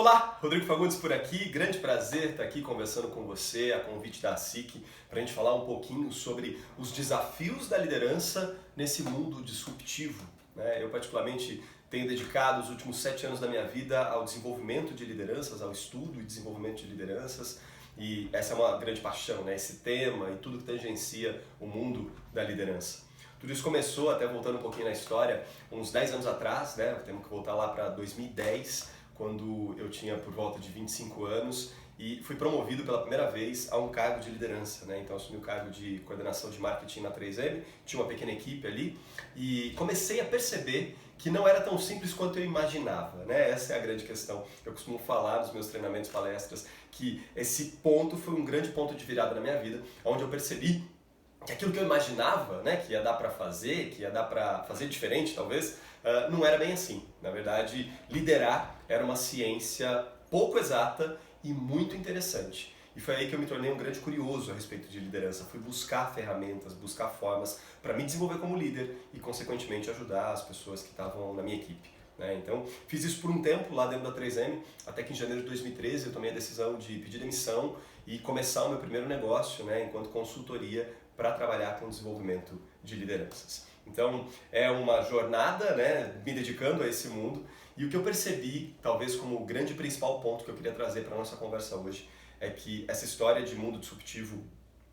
Olá, Rodrigo Fagundes por aqui, grande prazer estar aqui conversando com você, a convite da SIC, para a gente falar um pouquinho sobre os desafios da liderança nesse mundo disruptivo, né? Eu particularmente tenho dedicado os últimos 7 anos da minha vida ao desenvolvimento de lideranças, ao estudo e desenvolvimento de lideranças, e essa é uma grande paixão, né? Esse tema e tudo que tangencia o mundo da liderança. Tudo isso começou, até voltando um pouquinho na história, uns 10 anos atrás, né? Temos que voltar lá para 2010, quando eu tinha por volta de 25 anos e fui promovido pela primeira vez a um cargo de liderança, né? Então assumi o cargo de coordenação de marketing na 3M, tinha uma pequena equipe ali e comecei a perceber que não era tão simples quanto eu imaginava, né? Essa é a grande questão. Eu costumo falar nos meus treinamentos, palestras, que esse ponto foi um grande ponto de virada na minha vida, onde eu percebi que aquilo que eu imaginava, né, que ia dar para fazer, que ia dar para fazer diferente talvez, não era bem assim. Na verdade, liderar era uma ciência pouco exata e muito interessante. E foi aí que eu me tornei um grande curioso a respeito de liderança. Fui buscar ferramentas, buscar formas para me desenvolver como líder e, consequentemente, ajudar as pessoas que estavam na minha equipe, né? Então, fiz isso por um tempo lá dentro da 3M, até que em janeiro de 2013 eu tomei a decisão de pedir demissão e começar o meu primeiro negócio, né, enquanto consultoria para trabalhar com o desenvolvimento de lideranças. Então, é uma jornada, né, me dedicando a esse mundo, e o que eu percebi, talvez como o grande principal ponto que eu queria trazer para a nossa conversa hoje, é que essa história de mundo disruptivo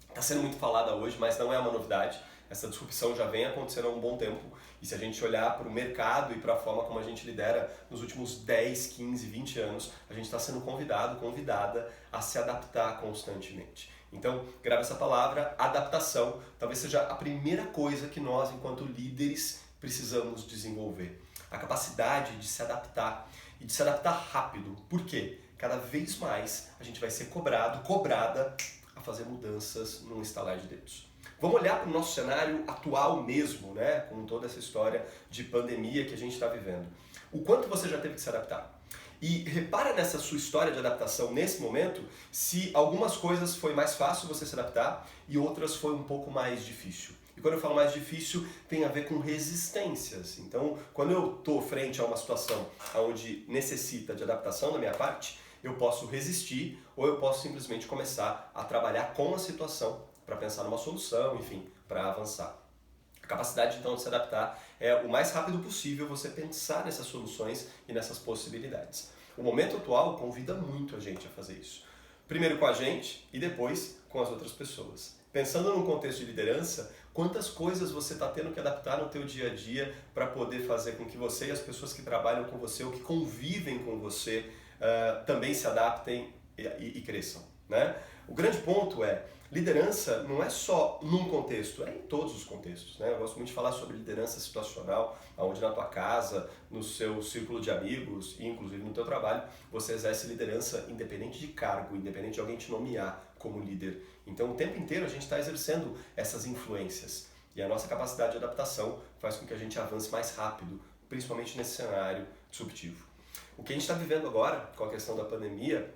está sendo muito falada hoje, mas não é uma novidade. Essa disrupção já vem acontecendo há um bom tempo, e se a gente olhar para o mercado e para a forma como a gente lidera nos últimos 10, 15, 20 anos, a gente está sendo convidada a se adaptar constantemente. Então, grava essa palavra, adaptação, talvez seja a primeira coisa que nós, enquanto líderes, precisamos desenvolver. A capacidade de se adaptar e de se adaptar rápido. Por quê? Cada vez mais a gente vai ser cobrada a fazer mudanças num estalar de dedos. Vamos olhar para o nosso cenário atual mesmo, né? Com toda essa história de pandemia que a gente está vivendo. O quanto você já teve que se adaptar? E repara nessa sua história de adaptação nesse momento, se algumas coisas foi mais fácil você se adaptar e outras foi um pouco mais difícil. E quando eu falo mais difícil, tem a ver com resistências. Então, quando eu estou frente a uma situação onde necessita de adaptação da minha parte, eu posso resistir ou eu posso simplesmente começar a trabalhar com a situação para pensar numa solução, enfim, para avançar. A capacidade, então, de se adaptar é o mais rápido possível você pensar nessas soluções e nessas possibilidades. O momento atual convida muito a gente a fazer isso. Primeiro com a gente e depois com as outras pessoas. Pensando num contexto de liderança, quantas coisas você está tendo que adaptar no teu dia a dia para poder fazer com que você e as pessoas que trabalham com você ou que convivem com você também se adaptem e cresçam, né? O grande ponto é, liderança não é só num contexto, é em todos os contextos, né? Eu gosto muito de falar sobre liderança situacional, onde na tua casa, no seu círculo de amigos e inclusive no teu trabalho, você exerce liderança independente de cargo, independente de alguém te nomear como líder. Então o tempo inteiro a gente está exercendo essas influências e a nossa capacidade de adaptação faz com que a gente avance mais rápido, principalmente nesse cenário disruptivo. O que a gente está vivendo agora, com a questão da pandemia,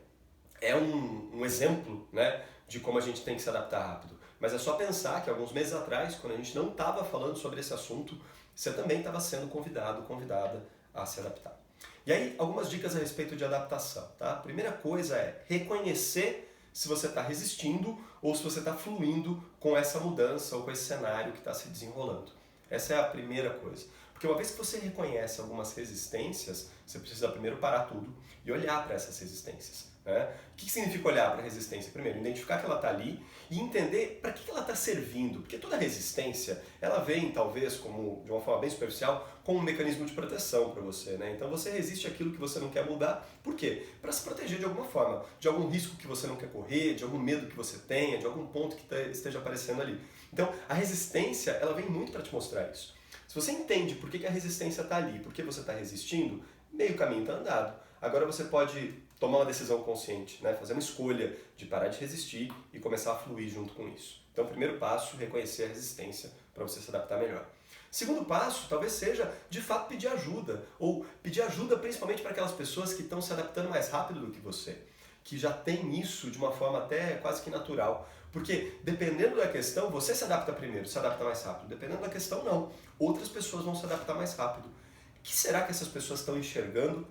é um exemplo, né, de como a gente tem que se adaptar rápido. Mas é só pensar que alguns meses atrás, quando a gente não estava falando sobre esse assunto, você também estava sendo convidada a se adaptar. E aí, algumas dicas a respeito de adaptação, tá? A primeira coisa é reconhecer se você está resistindo ou se você está fluindo com essa mudança ou com esse cenário que está se desenrolando. Essa é a primeira coisa. Porque uma vez que você reconhece algumas resistências, você precisa primeiro parar tudo e olhar para essas resistências, né? O que significa olhar para a resistência? Primeiro, identificar que ela está ali e entender para que ela está servindo. Porque toda resistência, ela vem, talvez, como, de uma forma bem superficial, como um mecanismo de proteção para você, né? Então você resiste àquilo que você não quer mudar. Por quê? Para se proteger de alguma forma, de algum risco que você não quer correr, de algum medo que você tenha, de algum ponto que esteja aparecendo ali. Então, a resistência, ela vem muito para te mostrar isso. Se você entende por que a resistência está ali, por que você está resistindo, meio caminho está andado. Agora você pode tomar uma decisão consciente, né? Fazer uma escolha de parar de resistir e começar a fluir junto com isso. Então, primeiro passo, reconhecer a resistência para você se adaptar melhor. Segundo passo, talvez seja, de fato, pedir ajuda. Ou pedir ajuda principalmente para aquelas pessoas que estão se adaptando mais rápido do que você. Que já tem isso de uma forma até quase que natural. Porque dependendo da questão, você se adapta primeiro, se adapta mais rápido. Dependendo da questão, não. Outras pessoas vão se adaptar mais rápido. O que será que essas pessoas estão enxergando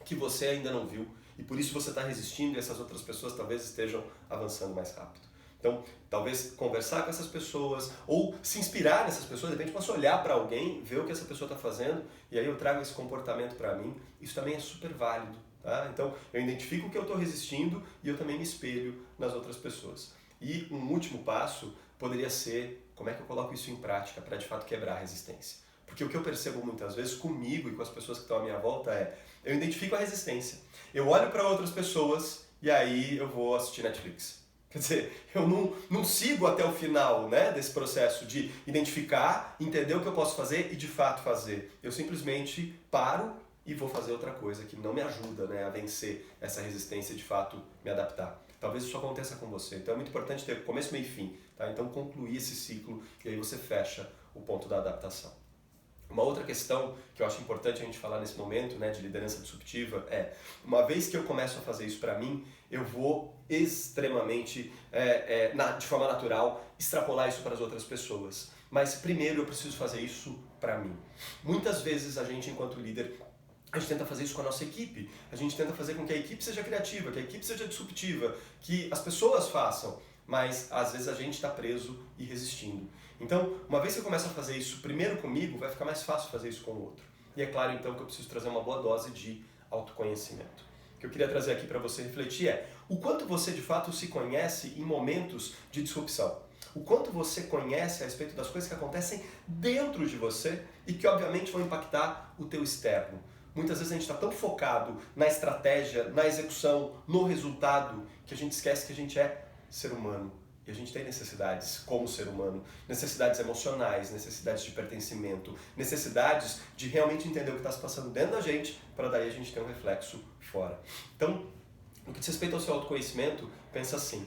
que você ainda não viu e por isso você está resistindo e essas outras pessoas talvez estejam avançando mais rápido. Então, talvez conversar com essas pessoas ou se inspirar nessas pessoas, de repente posso olhar para alguém, ver o que essa pessoa está fazendo e aí eu trago esse comportamento para mim. Isso também é super válido. Tá? Então, eu identifico o que eu estou resistindo e eu também me espelho nas outras pessoas. E um último passo poderia ser como é que eu coloco isso em prática para de fato quebrar a resistência. Porque o que eu percebo muitas vezes comigo e com as pessoas que estão à minha volta é, eu identifico a resistência, eu olho para outras pessoas e aí eu vou assistir Netflix. Quer dizer, eu não sigo até o final, né, desse processo de identificar, entender o que eu posso fazer e de fato fazer. Eu simplesmente paro e vou fazer outra coisa que não me ajuda, né, a vencer essa resistência e de fato me adaptar. Talvez isso aconteça com você. Então é muito importante ter começo, meio e fim. Tá? Então concluir esse ciclo e aí você fecha o ponto da adaptação. Uma outra questão que eu acho importante a gente falar nesse momento, né, de liderança disruptiva é, uma vez que eu começo a fazer isso para mim, eu vou extremamente, de forma natural, extrapolar isso para as outras pessoas. Mas primeiro eu preciso fazer isso para mim. Muitas vezes a gente, enquanto líder, a gente tenta fazer isso com a nossa equipe, a gente tenta fazer com que a equipe seja criativa, que a equipe seja disruptiva, que as pessoas façam, mas às vezes a gente está preso e resistindo. Então, uma vez que eu começo a fazer isso primeiro comigo, vai ficar mais fácil fazer isso com o outro. E é claro então que eu preciso trazer uma boa dose de autoconhecimento. O que eu queria trazer aqui para você refletir é o quanto você de fato se conhece em momentos de disrupção. O quanto você conhece a respeito das coisas que acontecem dentro de você e que obviamente vão impactar o teu externo. Muitas vezes a gente está tão focado na estratégia, na execução, no resultado, que a gente esquece que a gente é ser humano. E a gente tem necessidades como ser humano, necessidades emocionais, necessidades de pertencimento, necessidades de realmente entender o que está se passando dentro da gente, para daí a gente ter um reflexo fora. Então, no que diz respeito ao seu autoconhecimento, pensa assim,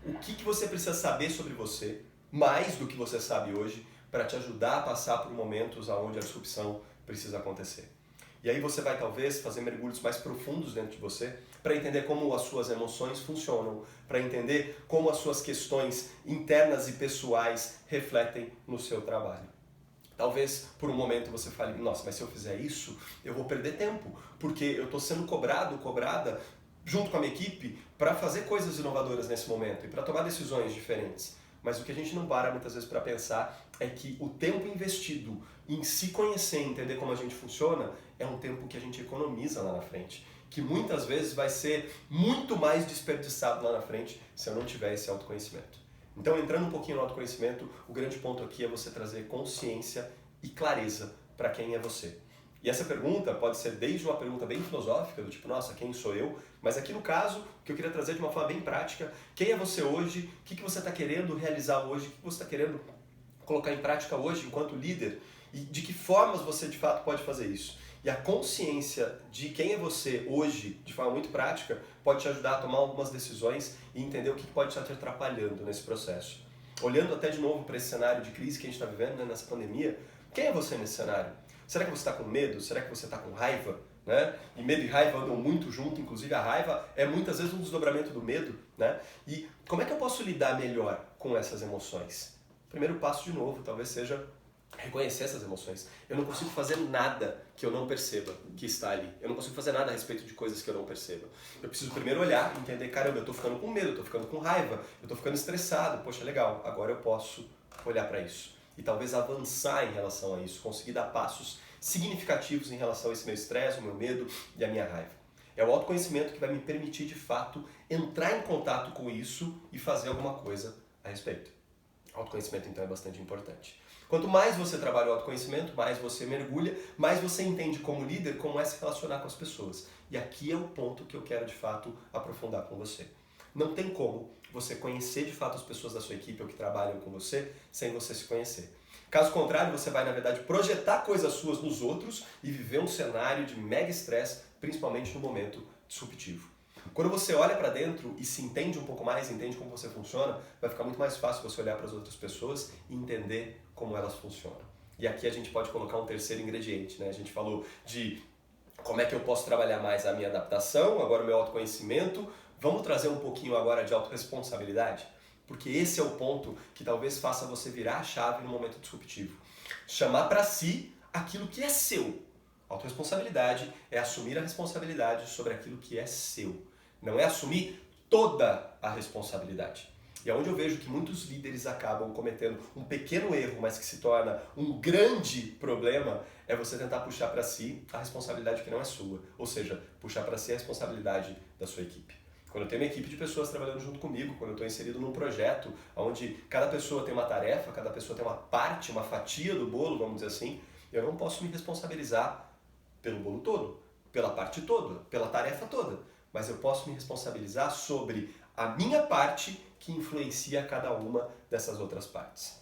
o que você precisa saber sobre você, mais do que você sabe hoje, para te ajudar a passar por momentos onde a disrupção precisa acontecer. E aí você vai talvez fazer mergulhos mais profundos dentro de você para entender como as suas emoções funcionam, para entender como as suas questões internas e pessoais refletem no seu trabalho. Talvez por um momento você fale, nossa, mas se eu fizer isso, eu vou perder tempo, porque eu estou sendo cobrada junto com a minha equipe para fazer coisas inovadoras nesse momento e para tomar decisões diferentes. Mas o que a gente não para muitas vezes para pensar é que o tempo investido em se conhecer, entender como a gente funciona, é um tempo que a gente economiza lá na frente, que muitas vezes vai ser muito mais desperdiçado lá na frente se eu não tiver esse autoconhecimento. Então, entrando um pouquinho no autoconhecimento, o grande ponto aqui é você trazer consciência e clareza para quem é você. E essa pergunta pode ser desde uma pergunta bem filosófica, do tipo, nossa, quem sou eu? Mas aqui no caso, o que eu queria trazer de uma forma bem prática, quem é você hoje? O que você está querendo realizar hoje? O que você está querendo colocar em prática hoje enquanto líder? E de que formas você de fato pode fazer isso? E a consciência de quem é você hoje, de forma muito prática, pode te ajudar a tomar algumas decisões e entender o que pode estar te atrapalhando nesse processo. Olhando até de novo para esse cenário de crise que a gente está vivendo, né, nessa pandemia, quem é você nesse cenário? Será que você está com medo? Será que você está com raiva? Né? E medo e raiva andam muito junto, inclusive a raiva é muitas vezes um desdobramento do medo. Né? E como é que eu posso lidar melhor com essas emoções? O primeiro passo, de novo, talvez seja reconhecer essas emoções. Eu não consigo fazer nada que eu não perceba que está ali. Eu não consigo fazer nada a respeito de coisas que eu não perceba. Eu preciso primeiro olhar e entender, caramba, eu estou ficando com medo, eu estou ficando com raiva, eu estou ficando estressado. Poxa, legal, agora eu posso olhar para isso. E talvez avançar em relação a isso, conseguir dar passos significativos em relação a esse meu estresse, o meu medo e a minha raiva. É o autoconhecimento que vai me permitir, de fato, entrar em contato com isso e fazer alguma coisa a respeito. Autoconhecimento, então, é bastante importante. Quanto mais você trabalha o autoconhecimento, mais você mergulha, mais você entende como líder como é se relacionar com as pessoas. E aqui é o ponto que eu quero, de fato, aprofundar com você. Não tem como você conhecer, de fato, as pessoas da sua equipe ou que trabalham com você sem você se conhecer. Caso contrário, você vai, na verdade, projetar coisas suas nos outros e viver um cenário de mega estresse, principalmente no momento disruptivo. Quando você olha para dentro e se entende um pouco mais, entende como você funciona, vai ficar muito mais fácil você olhar para as outras pessoas e entender como elas funcionam. E aqui a gente pode colocar um terceiro ingrediente, né? A gente falou de como é que eu posso trabalhar mais a minha adaptação, agora o meu autoconhecimento. Vamos trazer um pouquinho agora de autorresponsabilidade? Porque esse é o ponto que talvez faça você virar a chave no momento disruptivo. Chamar para si aquilo que é seu. Autorresponsabilidade é assumir a responsabilidade sobre aquilo que é seu. Não é assumir toda a responsabilidade. E é onde eu vejo que muitos líderes acabam cometendo um pequeno erro, mas que se torna um grande problema, é você tentar puxar para si a responsabilidade que não é sua. Ou seja, puxar para si a responsabilidade da sua equipe. Quando eu tenho uma equipe de pessoas trabalhando junto comigo, quando eu estou inserido num projeto onde cada pessoa tem uma tarefa, cada pessoa tem uma parte, uma fatia do bolo, vamos dizer assim, eu não posso me responsabilizar pelo bolo todo, pela parte toda, pela tarefa toda, mas eu posso me responsabilizar sobre a minha parte que influencia cada uma dessas outras partes.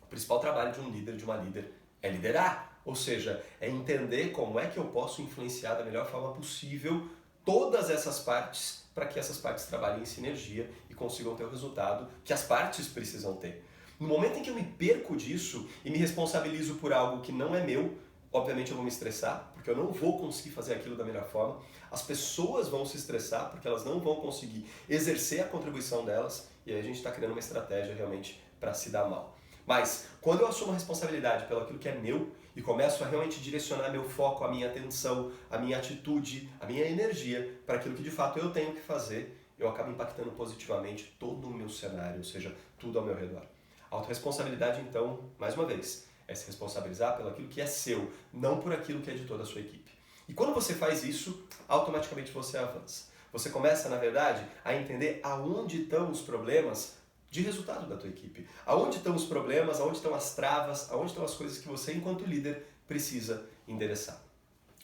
O principal trabalho de um líder, de uma líder, é liderar, ou seja, é entender como é que eu posso influenciar da melhor forma possível todas essas partes para que essas partes trabalhem em sinergia e consigam ter o resultado que as partes precisam ter. No momento em que eu me perco disso e me responsabilizo por algo que não é meu, obviamente eu vou me estressar, porque eu não vou conseguir fazer aquilo da melhor forma. As pessoas vão se estressar, porque elas não vão conseguir exercer a contribuição delas, e aí a gente está criando uma estratégia realmente para se dar mal. Mas, quando eu assumo a responsabilidade pelo aquilo que é meu, e começo a realmente direcionar meu foco, a minha atenção, a minha atitude, a minha energia para aquilo que de fato eu tenho que fazer, eu acabo impactando positivamente todo o meu cenário, ou seja, tudo ao meu redor. A autorresponsabilidade, então, mais uma vez, é se responsabilizar pelo aquilo que é seu, não por aquilo que é de toda a sua equipe. E quando você faz isso, automaticamente você avança. Você começa, na verdade, a entender aonde estão os problemas de resultado da tua equipe. Aonde estão os problemas, aonde estão as travas, aonde estão as coisas que você, enquanto líder, precisa endereçar.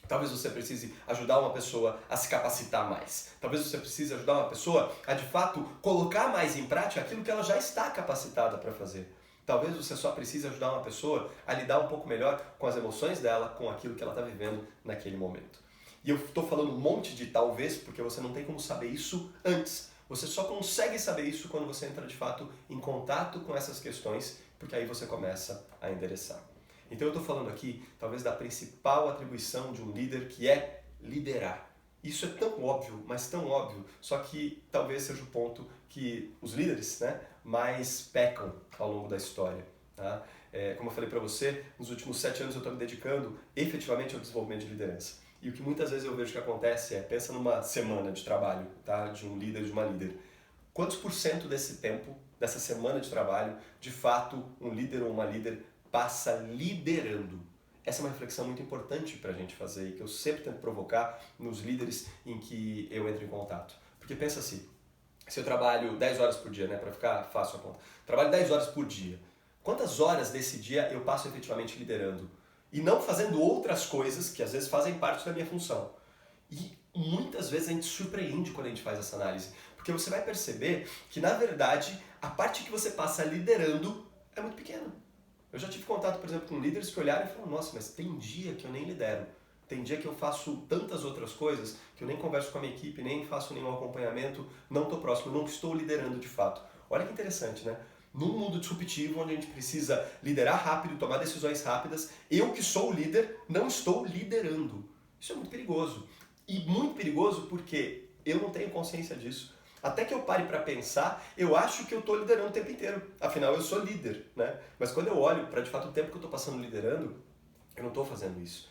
Talvez você precise ajudar uma pessoa a se capacitar mais. Talvez você precise ajudar uma pessoa a, de fato, colocar mais em prática aquilo que ela já está capacitada para fazer. Talvez você só precise ajudar uma pessoa a lidar um pouco melhor com as emoções dela, com aquilo que ela está vivendo naquele momento. E eu estou falando um monte de talvez, porque você não tem como saber isso antes. Você só consegue saber isso quando você entra de fato em contato com essas questões, porque aí você começa a endereçar. Então eu estou falando aqui, talvez, da principal atribuição de um líder, que é liderar. Isso é tão óbvio, mas tão óbvio, só que talvez seja o ponto que os líderes, mais pecam ao longo da história. Tá? Como eu falei para você, nos últimos 7 anos eu estou me dedicando efetivamente ao desenvolvimento de liderança. E o que muitas vezes eu vejo que acontece pensa numa semana de trabalho, tá? De um líder, de uma líder. Quantos por cento desse tempo, dessa semana de trabalho, de fato, um líder ou uma líder passa liderando? Essa é uma reflexão muito importante para a gente fazer e que eu sempre tento provocar nos líderes em que eu entro em contato. Porque pensa assim, se eu trabalho 10 horas por dia, para ficar fácil a conta, trabalho 10 horas por dia, quantas horas desse dia eu passo efetivamente liderando? E não fazendo outras coisas que às vezes fazem parte da minha função. E muitas vezes a gente surpreende quando a gente faz essa análise, porque você vai perceber que, na verdade, a parte que você passa liderando é muito pequena. Eu já tive contato, por exemplo, com líderes que olharam e falaram: nossa, mas tem dia que eu nem lidero. Tem dia que eu faço tantas outras coisas que eu nem converso com a minha equipe, nem faço nenhum acompanhamento, não estou próximo, não estou liderando de fato. Olha que interessante, né? Num mundo disruptivo, onde a gente precisa liderar rápido, tomar decisões rápidas, eu que sou o líder, não estou liderando. Isso é muito perigoso. E muito perigoso porque eu não tenho consciência disso. Até que eu pare para pensar, eu acho que eu estou liderando o tempo inteiro. Afinal, eu sou líder, Mas quando eu olho para, de fato, o tempo que eu estou passando liderando, eu não estou fazendo isso.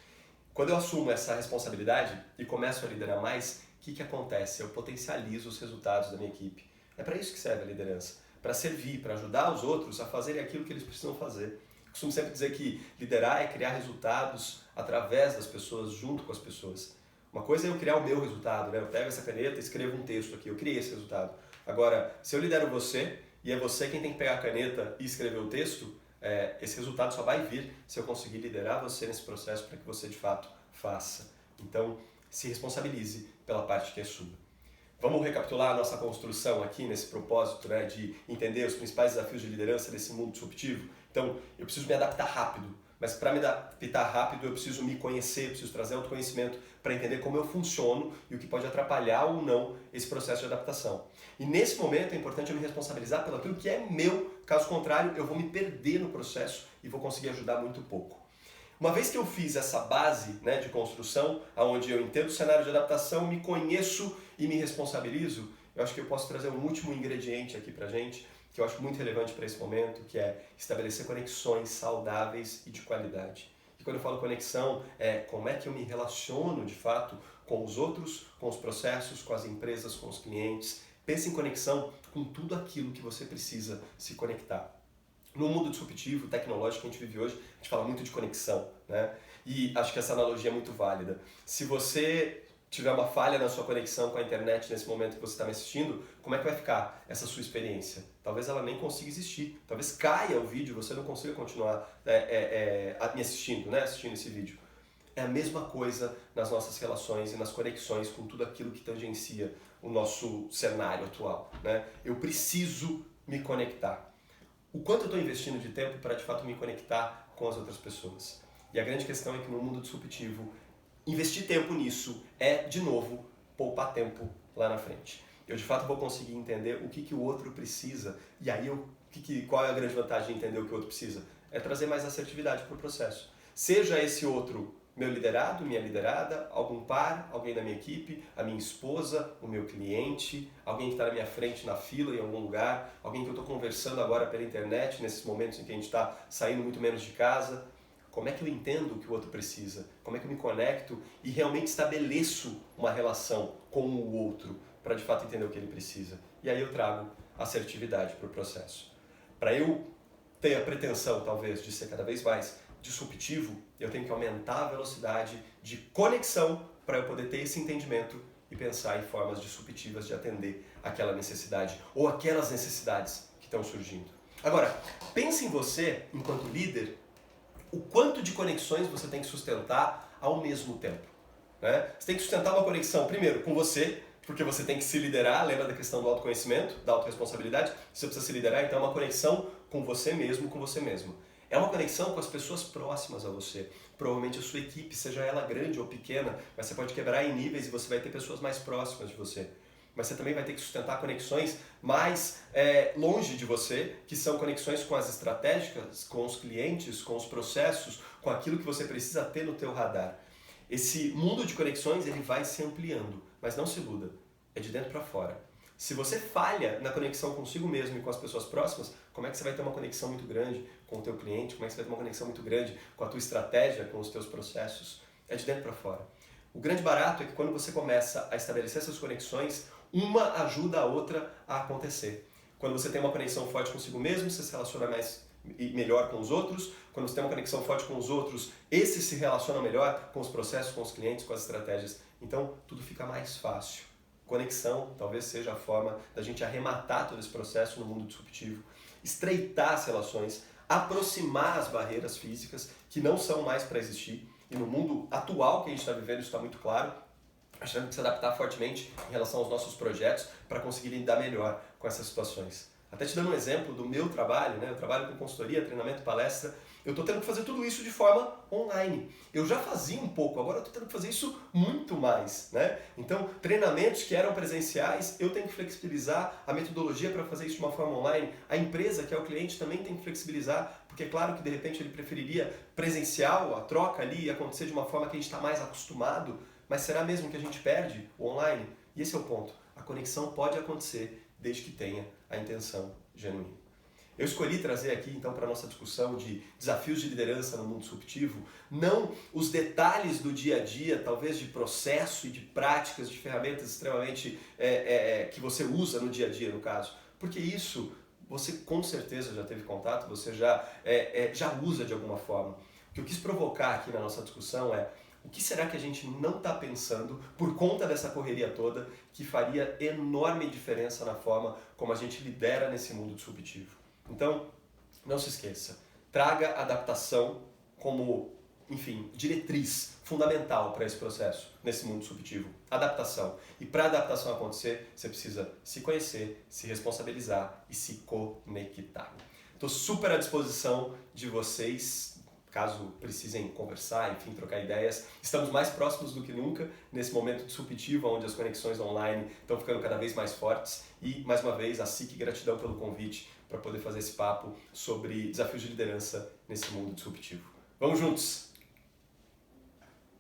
Quando eu assumo essa responsabilidade e começo a liderar mais, o que acontece? Eu potencializo os resultados da minha equipe. É para isso que serve a liderança. Para servir, para ajudar os outros a fazerem aquilo que eles precisam fazer. Eu costumo sempre dizer que liderar é criar resultados através das pessoas, junto com as pessoas. Uma coisa é eu criar o meu resultado, Eu pego essa caneta e escrevo um texto aqui, eu criei esse resultado. Agora, se eu lidero você e é você quem tem que pegar a caneta e escrever o texto, esse resultado só vai vir se eu conseguir liderar você nesse processo para que você de fato faça. Então, se responsabilize pela parte que é sua. Vamos recapitular a nossa construção aqui nesse propósito, de entender os principais desafios de liderança desse mundo disruptivo. Então, eu preciso me adaptar rápido, mas para me adaptar rápido eu preciso me conhecer, eu preciso trazer autoconhecimento para entender como eu funciono e o que pode atrapalhar ou não esse processo de adaptação. E nesse momento é importante eu me responsabilizar pelo aquilo que é meu, caso contrário eu vou me perder no processo e vou conseguir ajudar muito pouco. Uma vez que eu fiz essa base de construção, onde eu entendo o cenário de adaptação, me conheço e me responsabilizo, eu acho que eu posso trazer um último ingrediente aqui pra gente, que eu acho muito relevante para esse momento, que é estabelecer conexões saudáveis e de qualidade. E quando eu falo conexão, é como é que eu me relaciono de fato com os outros, com os processos, com as empresas, com os clientes. Pense em conexão com tudo aquilo que você precisa se conectar. No mundo disruptivo, tecnológico que a gente vive hoje, a gente fala muito de conexão, né? E acho que essa analogia é muito válida. Se você tiver uma falha na sua conexão com a internet nesse momento que você está me assistindo, como é que vai ficar essa sua experiência? Talvez ela nem consiga existir, talvez caia o vídeo, você não consiga continuar me assistindo, né? Assistindo esse vídeo. É a mesma coisa nas nossas relações e nas conexões com tudo aquilo que tangencia o nosso cenário atual, né? Eu preciso me conectar. O quanto eu estou investindo de tempo para de fato me conectar com as outras pessoas? E a grande questão é que no mundo disruptivo, investir tempo nisso é, de novo, poupar tempo lá na frente. Eu de fato vou conseguir entender o que o outro precisa, e aí qual é a grande vantagem de entender o que o outro precisa? É trazer mais assertividade para o processo. Seja esse outro meu liderado, minha liderada, algum par, alguém da minha equipe, a minha esposa, o meu cliente, alguém que está na minha frente na fila em algum lugar, alguém que eu estou conversando agora pela internet, nesses momentos em que a gente está saindo muito menos de casa. Como é que eu entendo o que o outro precisa? Como é que eu me conecto e realmente estabeleço uma relação com o outro para de fato entender o que ele precisa? E aí eu trago assertividade para o processo. Para eu ter a pretensão, talvez, de ser cada vez mais disruptivo, eu tenho que aumentar a velocidade de conexão para eu poder ter esse entendimento e pensar em formas disruptivas de atender aquela necessidade ou aquelas necessidades que estão surgindo. Agora, pense em você, enquanto líder, o quanto de conexões você tem que sustentar ao mesmo tempo, né? Você tem que sustentar uma conexão, primeiro, com você, porque você tem que se liderar, lembra da questão do autoconhecimento, da autorresponsabilidade? Você precisa se liderar, então é uma conexão com você mesmo, com você mesmo. É uma conexão com as pessoas próximas a você. Provavelmente a sua equipe, seja ela grande ou pequena, mas você pode quebrar em níveis e você vai ter pessoas mais próximas de você. Mas você também vai ter que sustentar conexões mais longe de você, que são conexões com as estratégicas, com os clientes, com os processos, com aquilo que você precisa ter no teu radar. Esse mundo de conexões ele vai se ampliando, mas não se iluda, é de dentro para fora. Se você falha na conexão consigo mesmo e com as pessoas próximas, como é que você vai ter uma conexão muito grande com o teu cliente? Como é que você vai ter uma conexão muito grande com a tua estratégia, com os teus processos? É de dentro para fora. O grande barato é que quando você começa a estabelecer essas conexões, uma ajuda a outra a acontecer. Quando você tem uma conexão forte consigo mesmo, você se relaciona mais e melhor com os outros. Quando você tem uma conexão forte com os outros, esses se relacionam melhor com os processos, com os clientes, com as estratégias. Então, tudo fica mais fácil. Conexão talvez seja a forma da gente arrematar todo esse processo no mundo disruptivo, estreitar as relações, aproximar as barreiras físicas que não são mais para existir. E no mundo atual que a gente está vivendo isso está muito claro. A gente tem que se adaptar fortemente em relação aos nossos projetos para conseguir lidar melhor com essas situações. Até te dando um exemplo do meu trabalho, né? Eu trabalho com consultoria, treinamento, palestra. Eu estou tendo que fazer tudo isso de forma online. Eu já fazia um pouco, agora eu estou tendo que fazer isso muito mais, né? Então, treinamentos que eram presenciais, eu tenho que flexibilizar a metodologia para fazer isso de uma forma online. A empresa, que é o cliente, também tem que flexibilizar, porque é claro que de repente ele preferiria presencial, a troca ali acontecer de uma forma que a gente está mais acostumado, mas será mesmo que a gente perde o online? E esse é o ponto. A conexão pode acontecer desde que tenha a intenção genuína. Eu escolhi trazer aqui, então, para a nossa discussão de desafios de liderança no mundo disruptivo, não os detalhes do dia a dia, talvez de processo e de práticas, de ferramentas extremamente que você usa no dia a dia, no caso, porque isso você com certeza já teve contato, você já usa de alguma forma. O que eu quis provocar aqui na nossa discussão é o que será que a gente não está pensando por conta dessa correria toda que faria enorme diferença na forma como a gente lidera nesse mundo disruptivo. Então, não se esqueça, traga adaptação como, enfim, diretriz fundamental para esse processo, nesse mundo disruptivo. Adaptação. E para a adaptação acontecer, você precisa se conhecer, se responsabilizar e se conectar. Estou super à disposição de vocês, caso precisem conversar, enfim, trocar ideias. Estamos mais próximos do que nunca nesse momento disruptivo, onde as conexões online estão ficando cada vez mais fortes. E, mais uma vez, a SIC, gratidão pelo convite para poder fazer esse papo sobre desafios de liderança nesse mundo disruptivo. Vamos juntos!